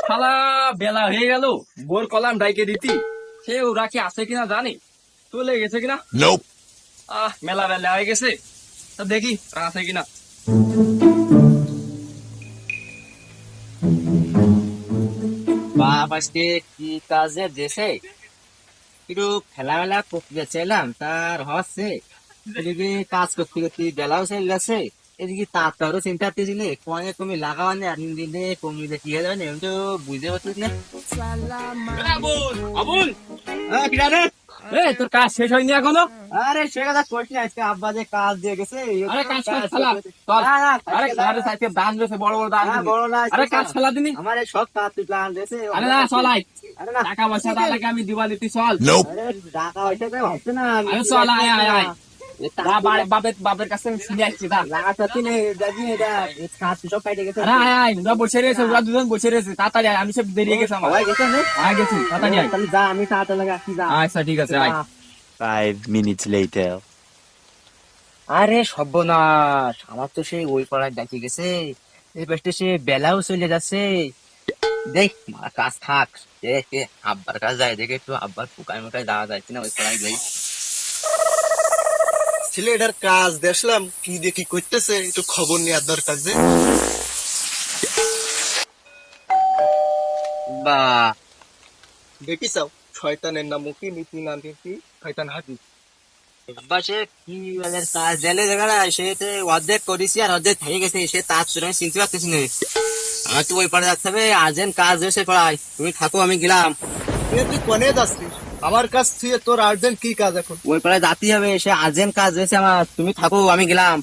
শালা বেলা হয়ে গেল, বোর কলাম ডাইকে দিতি, সে ওরা কি আছে কিনা জানি, চলে গেছে কিনা। Nope. মেলা বেলা হয়ে গেছে, তা দেখি ওরা আছে কিনা। বাপ আজকে কি কাজে দেশে একটু খেলামেলা করতে যাচ্ছিলাম, তার হচ্ছে এদিকে কাজ করতে করতে বেলাও চলে গেছে। এদিকে তারও চিন্তা করতেছিলে কয়ে তুমি লাগাবানে আর দিনে কমিলে কি হয়ে যাবে না, আমি তো বুঝতে পারছিস না। আবুল, কিরা রে? তোর কাজ শেষ হয়নি এখনো? আরে সে কথা কইস না, আজকে আব্বা যে কাজ দিয়ে গেছে। আরে কাজ ফেলা, চল। আরে আরে সাইকে দান দিয়েছে, বড় বড় দান দিয়েছে। বড় না, আরে কাজ ফেলা দিনি। আমার এই সব কাজ তুই প্ল্যান দিয়েছে। আরে না চল আয়, আরে না, টাকা পয়সা তাহলে আমি দিবা দিতি, চল। Nope. আরে টাকা পয়সা তো হচ্ছে না। আরে চল আয় আয় আয়, বাপের কাছে শুনে আসছি, দা। লাগাচ্ছি না, দেখি এটা কাজ সব পাইতে গেছে। আরে আয় আয়, ওরা বসে রয়েছে, ওরা দুজন বসে রয়েছে, তাড়াতাড়ি আয়, আমি সব বেরিয়ে গেছি আমার। সবাই গেছে না? আয় গেছি, তাড়াতাড়ি আয়। তাহলে যা, আমি তাড়াতাড়ি লাগা আসছি, যা। আচ্ছা ঠিক আছে, আয়। 5 minutes later. আরে সর্বনাশ, আমার তো সেই ওই পাড়ায় ডাকি গেছে, এই পাশে সে বেলাও চলে যাচ্ছে। দেখ আমার কাজ থাক, দেখে আব্বার কাছে যায়, দেখে একটু আব্বার ফুকায় মুকায় দেওয়া যাচ্ছে না ওই পাড়ায় যাই। ছেলেটার কাজ দেখলাম কি দেখি করতেছে, একটু খবর নেওয়ার দরকার যে। বা দেখি চাও শয়তানের নাম কি নীতি না নীতি, শয়তান হাতি। আব্বা সে কি বলে কাজ দিলে দেখা না, সে তো অর্ধেক করেছি আর অর্ধেক থেকে গেছে, সে তার সুতরাং চিনতে পারতেছি না। আমার তো ওই পাড়ায় যাচ্ছে হবে, আর্জেন্ট কাজ হয়েছে পাড়ায়, তুমি থাকো আমি গেলাম। তুই কোনে যাচ্ছিস? আমার কাছ থেকে তোর আর্জেন্ট কি কাজ এখন? ওই পাড়ায় যাতেই হবে, সে আর্জেন্ট কাজ হয়েছে আমার, তুমি থাকো আমি গেলাম।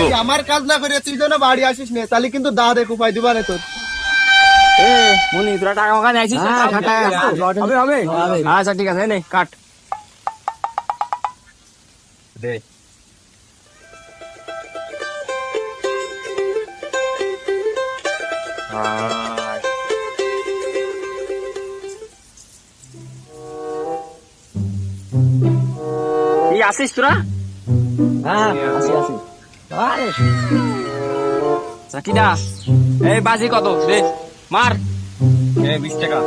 এই, আমার কাজ না করে তুই যেন বাড়ি আসিস না, তাহলে কিন্তু দা দেখ উপায় দিবা না তোর। মুনি তোরা টাকা মাকা নিয়েছিস? হ্যাঁ, টাকা হবে হবে, হবে। আচ্ছা ঠিক আছে, নে কাট দে। এই আসিস তোরা? হ্যাঁ আসি আসি। আরে চাকিদা, এই বাজি কত দে, মার। 20 টাকা।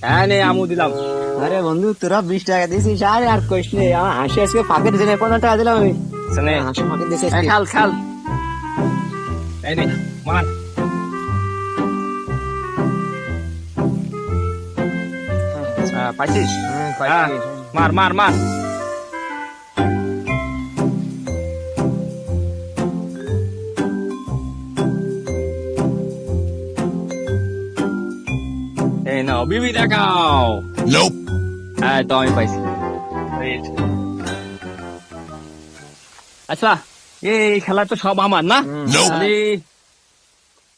হ্যাঁ নে, আমু দিলাম। আরে বন্ধু, তোরা 20 টাকা দিয়েছিস, আরে আর কইস নে, আমার হাসি আজকে ফাঁকে দিয়েছে, 15 টাকা দিলাম আমি। নে হাসি ফাঁকে দিয়েছে এই খাল খাল, এই নে মার। পাইছিস? হ্যাঁ, মার মার মার। এই নাও বিবি দেখাও। Nope. হ্যাঁ তো আমি পাইছি। আচ্ছা, এই খেলা তো সব আমার না? Nope. তাহলে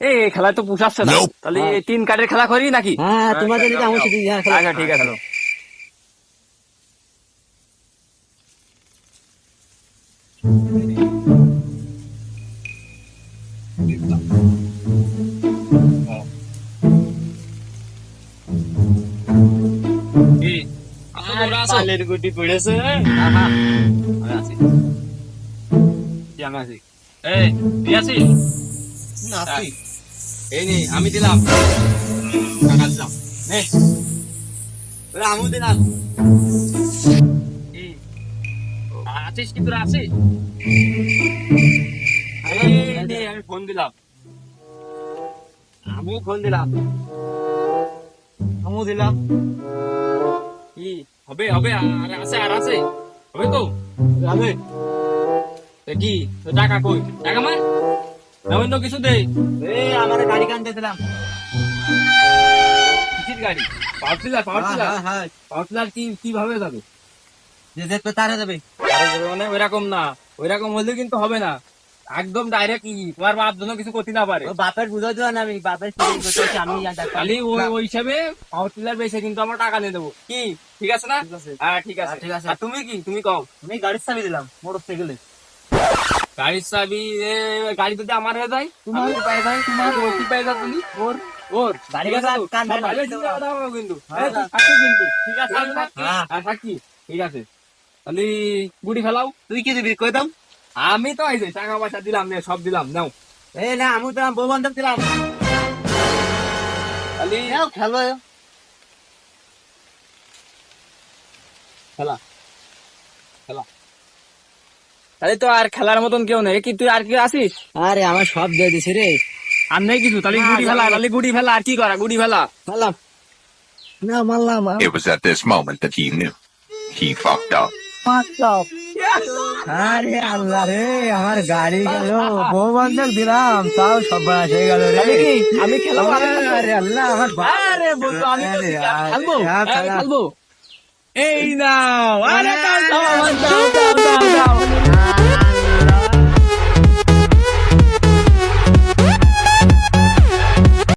এই খেলায় তো পুষাচ্ছে না, Nope. তাহলে 3 কার্ডের খেলা করি নাকি? হ্যাঁ তোমাদের দিকে আমার সাথে আচ্ছা ঠিক আছে। পালের গুটি পড়েছে। আমি আছি। এই তুই আছিস? না তুই এই নে আমি দিলাম, টাকা দিলাম, নে। আমু দিলাম। এই, আছিস কি তোরা আছিস? এই নে, আমি ফোন দিলাম। আমি ফোন দিলাম। আমু দিলাম। কি হবে হবে, আর আছে আর আছে, হবে তো? যাবে। তা কি তোর টাকা কই? টাকা মার না অন্য কিছু দে। এই আমার গাড়ি কানতে দিলাম। কিসের গাড়ি? Power tiller, power tiller, power tiller কি কিভাবে যাবে? যে দেখবে তারা যাবে। আরে যাবে মানে ওইরকম না, ওইরকম হলে কিন্তু হবে না, একদম ডাইরেক্ট তোমার বাপ জন্য কিছু করতে না পারে। ও বাপের বুঝাই দেওয়া না, আমি বাপের ফিলিং করতেছি, আমি খালি ওই হিসাবে পাওয়ার টিলার বেশি কিন্তু আমরা টাকা নিয়ে দেবো, কি ঠিক আছে না? হ্যাঁ ঠিক আছে ঠিক আছে। আর তুমি কি, তুমি কও। আমি গাড়ির চাবি দিলাম মোটর সাইকেলে। গাড়ির চাবি গাড়ি যদি আমার হয়ে যায়, তোমার পায়ে যায়, তোমার ওর কি পায়ে যায় তুমি, ওর ওর গাড়ি ঠিক আছে তো? কান ধরে ভালো বাড়ি চিন্তা দেবো। কথা হবে কিন্তু, হ্যাঁ, এই, থাকো কিন্তু, ঠিক আছে হ্যাঁ। আর থাকি, ঠিক আছে তাহলে গুড়ি ফেলাও। তুই কি দিবি কই দাম? আমি তো এই যে টাকা পয়সা দিলাম, নে সব দিলাম, নাও এই না আমি তো বউ বান্ধব দিলাম তাহলে খেলো খেলা খেলা তাহলে তো আর খেলার মতন কেউ নেই কি তুই আর কি আসিস আরে আমার সব দিয়ে দিছি রে আর নেই কিছু তাহলে গুড়ি ফেলা তাহলে গুড়ি ফেলা আর কি করা গুড়ি ফেলা মারলাম না মারলাম It was at this moment that he knew. He fucked up. আরে আল্লাহ রে আমার গাড়ি গেল বউ বান্ধব দিলাম তাও সব বাস হয়ে গেল রে তাহলে কি আমি খেলাবো আরে আল্লাহ আমার আরে বন্ধু আমি তো আরে, খেলবো হ্যাঁ, হ্যাঁ, খেলা। খেলবো এই নাও আরে দাও দাও দাও দাও দাও